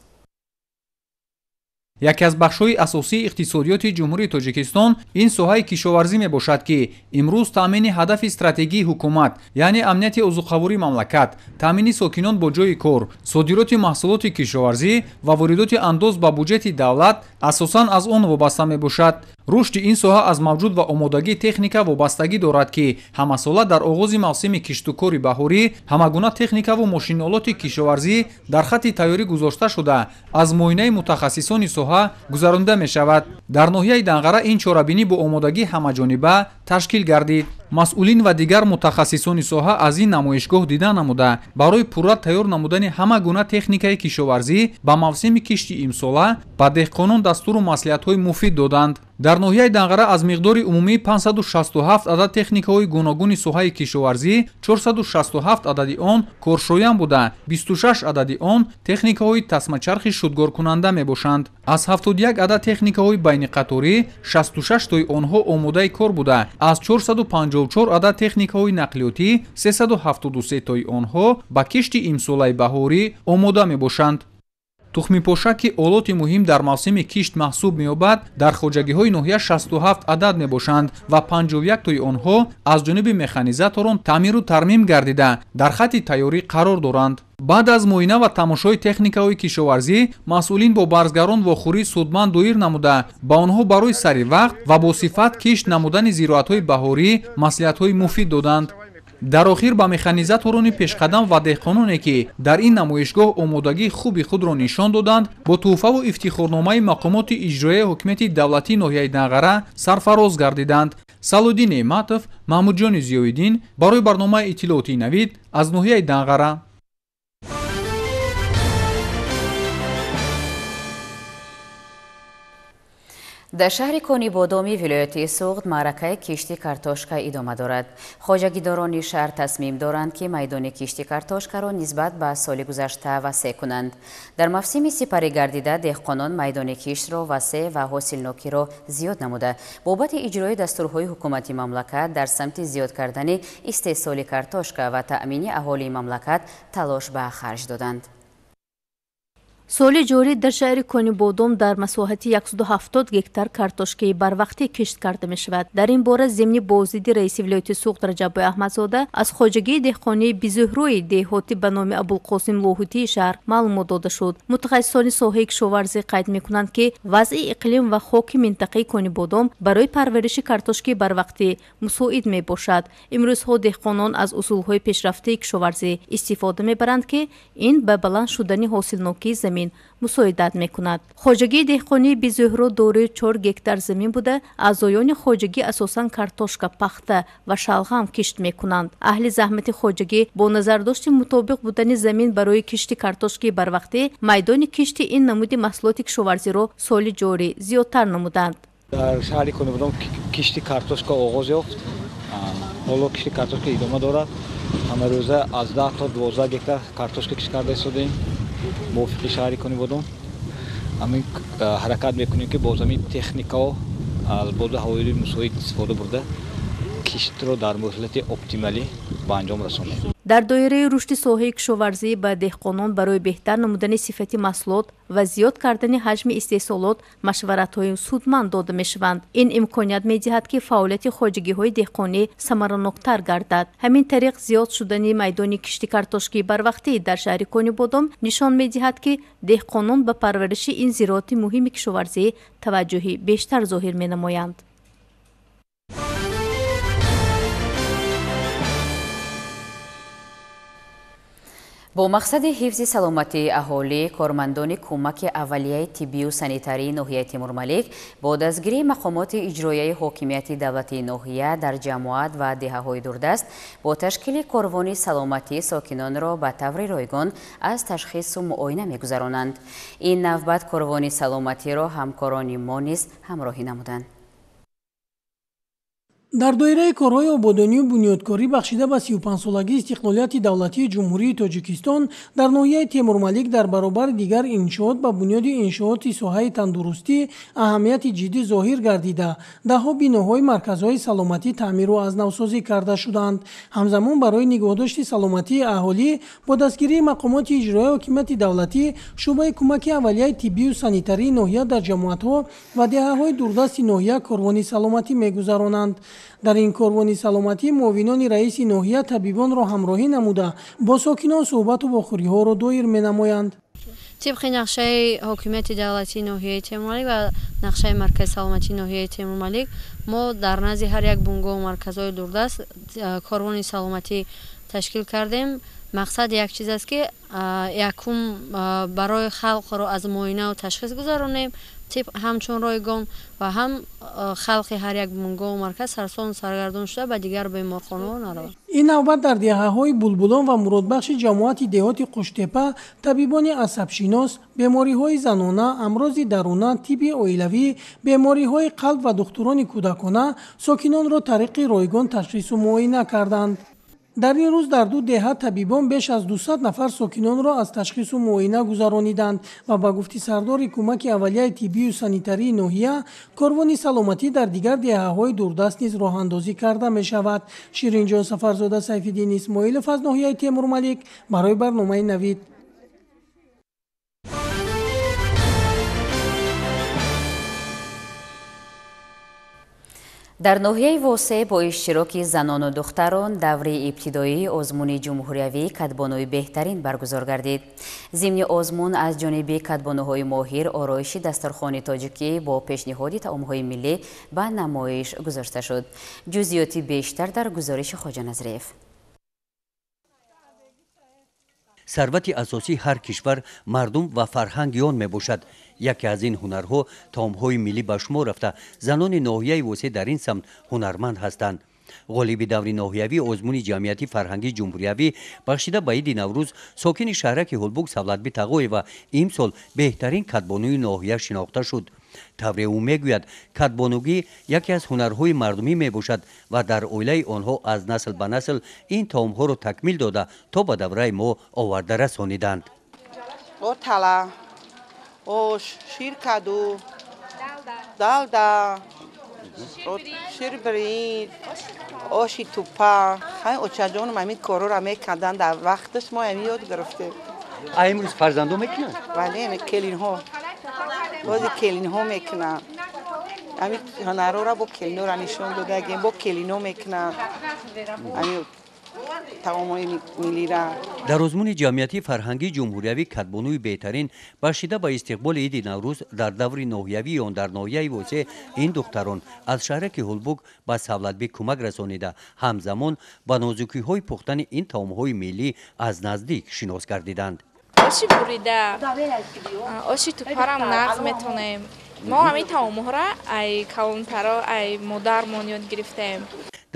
яке аз бахшҳои асосии иқтисодиёти ҷумҳурии Тоҷикистон ин соҳаи кишоварзӣ мебошад ки имрӯз таъмини ҳадафи стратегии ҳукумат, яъне амнияти озуқавории мамлакат, таъмини сокинон бо ҷойи кор, содироти маҳсулоти кишоварзӣ ва воридоти андоз ба буҷети давлат асосан аз он вобаста мебошад. рушди ин соҳа аз мавҷуд ва омодагии техника вобастагӣ дорад ки ҳамасола дар оғози мавсими киштукори баҳорӣ ҳамагуна техникаву мошиналоти кишоварзӣ дар хати тайёрӣ гузошта шуда аз муоинаи мутахассисони соҳа гузаронида мешавад. дар ноҳияи Данғара ин чорабинӣ бо омодагӣ ҳамаҷониба ташкил гардид. масъулин ва дигар мутахассисони соҳа аз ин намоишгоҳ дида намуда барои пурра тайёр намудани ҳама гуна техникаи кишоварзӣ ба мавсими кишти имсола ба деҳқонон дастуру маслиҳатҳои муфид доданд. дар ноҳияи Данғара аз миқдори умумии 567 адад техникаҳои гуногуни соҳаи кишоварзӣ 467 адади он коршоян буда 26 адади он техникаҳои тасмачархи шудгоркунанда мебошанд. аз 71 адад техникаҳои байниқаторӣ 66 тои онҳо омодаи кор буда аз 454 адад техникаҳои нақлиётӣ 373 тои онҳо ба кишти имсолаи баҳорӣ омода мебошанд. тухмипошаки олоти муҳим дар мавсими кишт маҳсуб меёбад дар хоҷагиҳои ноҳия 67 адад мебошанд ва 51 тои онҳо аз ҷониби механизаторон таъмиру тармим гардида дар хати тайёрӣ қарор доранд. баъд аз муоина ва тамошои техникаҳои кишоварзӣ масъулин бо барзгарон вохӯрӣ судманд доир намуда ба онҳо барои сари вақт ва босифат кишт намудани зироатҳои баҳорӣ маслиҳатҳои муфид доданд. дар охир ба механизаторони пешқадам ва деҳқононе ки дар ин намоишгоҳ омодагии хуби худро нишон доданд бо тӯҳфаву ифтихорномаи мақомоти иҷроияи ҳокимияти давлатии ноҳияи Данғара сарфароз гардиданд. Салоҳиддин Матов, Маҳмудҷони Зиёиддин барои барномаи иттилооти Навид аз ноҳияи Данғара. дар шаҳри Конибодоми вилояти Суғд маъракаи кишти картошка идома дорад. хоҷагидорони шаҳр тасмим доранд ки майдони кишти картошкаро нисбат ба соли гузашта васеъ кунанд. дар мавсими сипарӣ гардида деҳқонон майдони киштро васеъ ва ҳосилнокиро зиёд намуда бобати иҷрои дастурҳои ҳукумати мамлакат дар самти зиёд кардани истеҳсоли картошка ва таъмини аҳолии мамлакат талош ба харҷ доданд. соли ҷорӣ дар шаҳри Конибодом дар масоҳати 170 гектар картошкаи барвақтӣ кишт карда мешавад. дар ин бора зимни бовзиди раиси вилояти Суғд Раҷаббой Аҳмадзода аз хоҷагии деҳқонии бизӯҳрӯи деҳотӣ ба номи Абулқосим Лоҳутии шаҳр маълумот дода шуд. мутахассисони соҳаи кишоварзӣ қайд мекунанд ки вазъи иқлим ва хоки минтақаи Конибодом барои парвариши картошкаи барвақтӣ мусоид мебошад. имрӯзҳо деҳқонон аз усулҳои пешрафтаи кишоварзӣ истифода мебаранд ки ин ба баланд шудани ҳосилнокии замин мусоидат мекунад. хоҷагии деҳқонии бизӯҳрӯ дорои 4 гектар замин буда аъзоёни хоҷагӣ асосан картошка, пахта ва шалғам кишт мекунанд. аҳли заҳмати хоҷагӣ бо назардошти мутобиқ будани замин барои кишти картошкаи барвақтӣ майдони кишти ин намуди маҳсулоти кишоварзиро соли ҷорӣ зиёдтар намуданд. дар шаҳри Конибодом кишти картошка оғоз ёфт. ҳоло кишти картошка идома дорад. ҳамарӯза аз 10 то 12 гектар картошка кишт карда истодем. мувофиқи шаҳри Конибодом ҳамин ҳаракат мекунем ки бо замин техникао аз боди ҳавои мусоид истифода бурда киштро дар муҳлати оптималӣ ба анҷом расонем. дар доираи рушди соҳаи кишоварзӣ ба деҳқонон барои беҳтар намудани сифати маҳсулот ва зиёд кардани ҳаҷми истеҳсолот машваратҳои судманд дода мешаванд. ин имконият медиҳад ки фаъолияти хоҷагиҳои деҳқонӣ самараноктар гардад. ҳамин тариқ зиёд шудани майдони кишти картошкии барвақтӣ дар шаҳри Конибодом нишон медиҳад ки деҳқонон ба парвариши ин зироати муҳими кишоварзӣ таваҷҷӯҳи бештар зоҳир менамоянд. бо мақсади ҳифзи саломатии аҳолӣ кормандони кӯмаки аввалияи тиббию санитарии ноҳияи Тимур-Малик бо дастгирии мақомоти иҷроияи ҳокимияти давлатии ноҳия дар ҷамоат ва деҳаҳои дурдаст бо ташкили корвони саломатии сокинонро ба таври ройгон аз ташхису муоина мегузаронанд. ин навбат корвони саломатиро ҳамкорони мо низ ҳамроҳӣ намуданд. дар доираи корҳои ободонию бунёдкорӣ бахшида ба 35-солагии истиқлолияти давлатии ҷумҳурии Тоҷикистон дар ноҳияи Темур-Малик дар баробари дигар иншоот ба бунёди иншооти соҳаи тандурустӣ аҳамияти ҷиддӣ зоҳир гардида, даҳҳо биноҳои марказҳои саломатӣ таъмиру аз навсозӣ карда шуданд. ҳамзамон барои нигоҳдошти саломатии аҳолӣ бо дастгирии мақомоти иҷроияи ҳокимияти давлатӣ шуъбаи кӯмаки аввалияи тиббию санитарии ноҳия дар ҷамоатҳо ва деҳаҳои дурдасти ноҳия корвони саломатӣ мегузаронанд. дар ин корвони саломатӣ муовинони раиси ноҳия табибонро ҳамроҳӣ намуда бо сокинон суҳбату вохӯриҳоро доир менамоянд. тибқи нақшаи ҳокимияти давлатии ноҳияи Тимур-Малик ва нақшаи маркази саломатии ноҳияи Тимур-Малик мо дар назди ҳар як бунгоҳ марказҳои дурдаст корвони саломатӣ ташкил кардем. мақсад як чиз аст ки якум барои халқро аз муоинаву ташхис гузаронем ҳамчун ройгон ва ҳам халқи ҳар як бунгоҳу марказ сарсон саргардон шуда ба дигар беморхонаҳо наравад. ин навбат дар деҳаҳои Булбулон ва муродбахши ҷамоати деҳоти Қуштепа табибони асабшинос, бемориҳои занона, амрози даруна, тибби оилавӣ, бемориҳои қалб ва духтурони кӯдакона сокинонро тариқи ройгон ташхису муоина карданд. дар ин рӯз дар ду деҳа табибон беш аз 200 нафар сокинонро аз ташхису муоина гузарониданд ва ба гуфти сардори кӯмаки аввалияи тиббию санитарии ноҳия корвони саломатӣ дар дигар деҳаҳои дурдаст низ роҳандозӣ карда мешавад. ширинҷон Сафарзода, Сайфиддин Исмоилов аз ноҳияи Темур-Малик барои барномаи Навид. дар ноҳияи восеъ бо иштироки занону духтарон даври ибтидоии озмуни ҷумҳуриявии катбонуи беҳтарин баргузор гардид. зимни озмун аз ҷониби катбонуҳои моҳир ороиши дастархони тоҷикӣ бо пешниҳоди таомҳои миллӣ ба намоиш гузошта шуд. ҷузъиёти бештар дар гузориши Хоҷа Назриев. сарвати асосии ҳар кишвар мардум ва фарҳанги он мебошад. яке аз ин ҳунарҳо таомҳои миллӣ ба шумор рафта занони ноҳияи восеъ дар ин самт ҳунарманд ҳастанд. ғолиби даври ноҳиявӣ озмуни ҷамъияти фарҳангии ҷумҳуриявӣ бахшида ба иди наврӯз сокини шаҳраки ҳулбуг Савлатбӣ Тағоева имсол беҳтарин катбонуи ноҳия шинохта шуд. тавре ӯ мегӯяд катбонугӣ яке аз ҳунарҳои мардумӣ мебошад ва дар оилаи онҳо аз насл ба насл ин таомҳоро такмил дода то ба давраи мо оварда расониданд. ош, ширкаду, далда, ширбирин, оши тупа. ҳамин очаҷонам ҳамин корҳоро мекарданд дар вақташ мо ҳамин ёд гирифтем. имрӯз фарзандо мекунанд? бале, келинҳо. бози келинҳо мекунанд. ҳамин ҳунарҳоро бо келинҳоро нишон додагем, бо келинҳо мекунанд. ҳамин таомҳои миллира. дар озмуни ҷамъияти фарҳангии ҷумҳуриявӣ катбонуи беҳтарин бахшида ба истиқболи иди наврӯз дар даври ноҳиявии он дар ноҳияи восеъ ин духтарон аз шаҳраки ҳулбуг ба Савлатбӣ кӯмак расонида ҳамзамон ба нозукиҳои пухтани ин таомҳои миллӣ аз наздик шинос гардиданд. оши бурида, оши тупарам нағз метонем. мо ҳамин таомҳоро ай калонтаро ай модармон ёд гирифтем.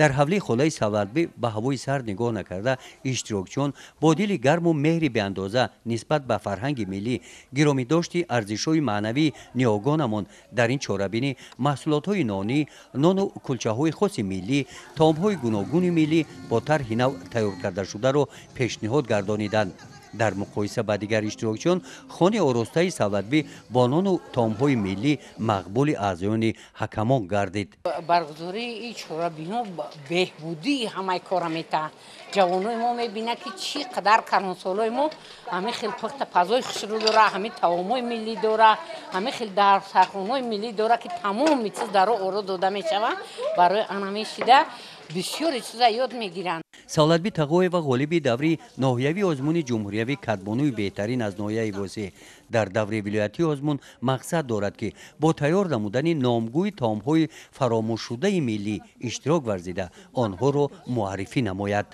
дар ҳавлии холаи Савлатбӣ ба ҳавои сард нигоҳ накарда иштирокчиён бо дили гарму меҳри беандоза нисбат ба фарҳанги миллӣ гиромидошти арзишҳои маънавии ниогонамон дар ин чорабинӣ маҳсулотҳои нонӣ, нону кулчаҳои хоси миллӣ, таомҳои гуногуни миллӣ бо тарҳи нав тайёр кардашударо пешниҳод гардониданд. дар муқоиса ба дигар иштирокчиён хони оростаи савлатбӣ бо нону таомҳои миллӣ мақбули аъзоёни ҳакамон гардид. баргузории ин чорабиҳо беҳбудии ҳамаи кора метаҳад. ҷавонои мо мебинад ки чӣ қадар калонсолои мо ҳамин хел пухта пазои хушрӯ дора, ҳамин таомҳои миллӣ дора, ҳамин хел дастархонҳои миллӣ дора ки тамоми чиз дар оро дода мешавад. барои анҳамин шида бисёри чиза ёд мегиранд. савлатбӣ тағоева ғолиби даври ноҳиявии озмуни ҷумҳуриявӣ кадбонуи беҳтарин аз ноҳияи восеъ дар даври вилоятии озмун мақсад дорад ки бо тайёр намудани номгӯи таомҳои фаромӯшшудаи миллӣ иштирок варзида онҳоро муаррифӣ намояд.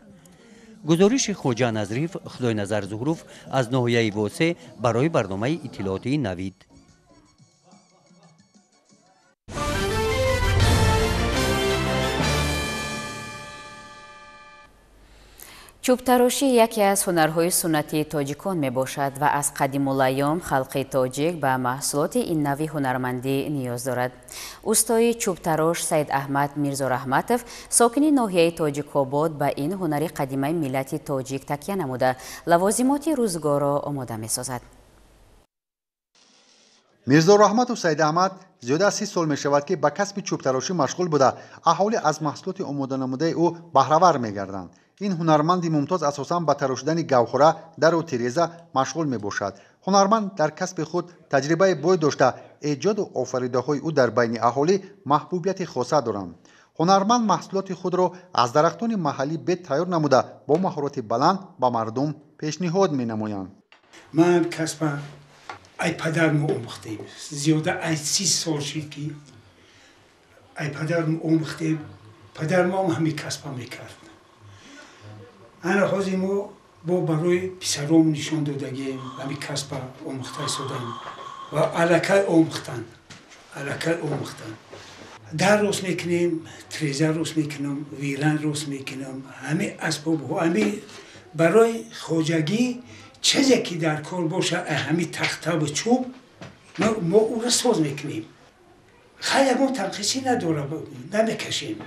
гузориши хоҷа назриф, худойназар зуҳруф аз ноҳияи восеъ барои барномаи иттилоотии Навид. чӯбтарошӣ яке аз ҳунарҳои суннатии тоҷикон мебошад ва аз қадимулайём халқи тоҷик ба маҳсулоти ин нави ҳунармандӣ ниёз дорад. устои чӯбтарош Саид Аҳмад Мирзораҳматов, сокини ноҳияи Тоҷикобод, ба ин ҳунари қадимаи миллати тоҷик такя намуда лавозимоти рӯзгорро омода месозад. мирзораҳматов Саид Аҳмад зиёда аз 30 сол мешавад ки ба касби чӯбтарошӣ машғул буда аҳолӣ аз маҳсулоти омоданамудаи ӯ баҳравар мегарданд. ин ҳунарманди мумтоз асосан ба тарошидани гавхора, дару тиреза машғул мебошад. ҳунарманд дар касби худ таҷрибаи бой дошта, эҷоду офаридаҳои ӯ дар байни аҳолӣ маҳбубияти хоса доранд. ҳунарманд маҳсулоти худро аз дарахтони маҳаллӣ бед тайёр намуда бо маҳороти баланд ба мардум пешниҳод менамоянд. ман касба ай падармо омӯхтем, зиёда ай 30 сол шид ки ай падармо омӯхтем, падармом ҳамин касба мекард. ана ҳозир мо бо барои писаром нишон додагем ҳамин касба омӯхта истодем ва аллакай омӯхтанд. дар рост мекунем, треза рост мекунем, вилан рост мекунем, ҳамин асбобҳо, ҳамин барои хоҷагӣ чизе ки дар кор боша, ҳамин тахтаву чӯб мо ӯро соз мекунем. ягон танқисӣ надора, намекашем.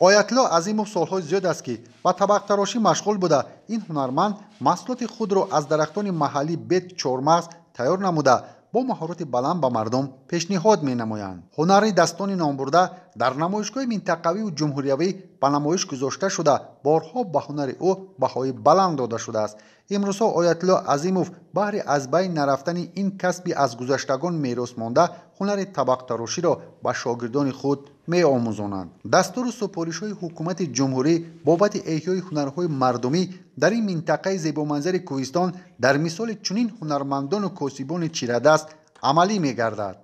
оятулло азимов солҳои зиёд аст ки ба табақтарошӣ машғул буда ин ҳунарманд маҳсулоти худро аз дарахтони маҳаллӣ бед чормағз тайёр намуда бо маҳороти баланд ба мардум пешниҳод менамоянд. ҳунари dastoни номбурда дар намоишгоҳи минтақавию ҷумҳуриявӣ ба намоиш гузошта шуда борҳо ба ҳунари ӯ баҳои баланд дода шудааст. имрӯзҳо оятулло азимов баҳри аз байн нарафтани ин касби аз гузаштагон мерос монда ҳунари табақтароширо ба шогирдони худ меомӯзонанд. дастуру супоришҳои ҳукумати ҷумҳурӣ бобати эҳёи ҳунарҳои мардумӣ дар ин минтақаи зебоманзари кӯҳистон дар мисоли чунин ҳунармандону косибони чирадаст амалӣ мегардад.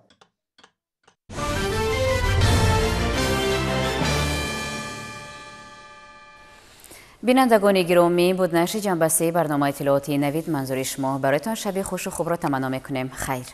бинандагони гиромӣ, буд нашри ҷанбасии барномаи иттилооти Навид манзури шумо. бароятон шаби хушу хубро таманно мекунем. хайр.